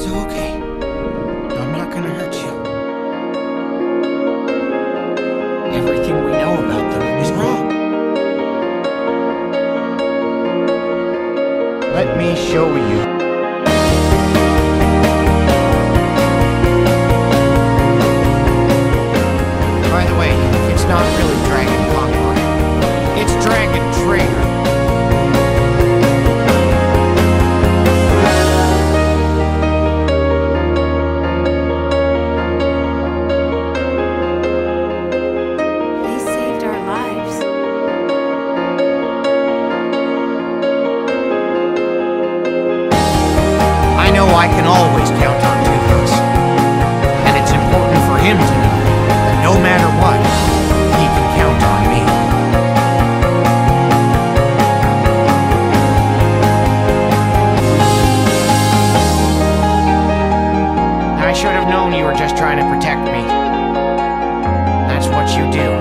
It's okay. I'm not gonna hurt you. Everything we know about them is wrong. Let me show you. By the way, it's not really Dragon Conqueror. It's Dragon Traitor. They saved our lives. I know I can always count on Toothless. And it's important for him to know that no matter what, he can count on me. I should have known you were just trying to protect me. That's what you do.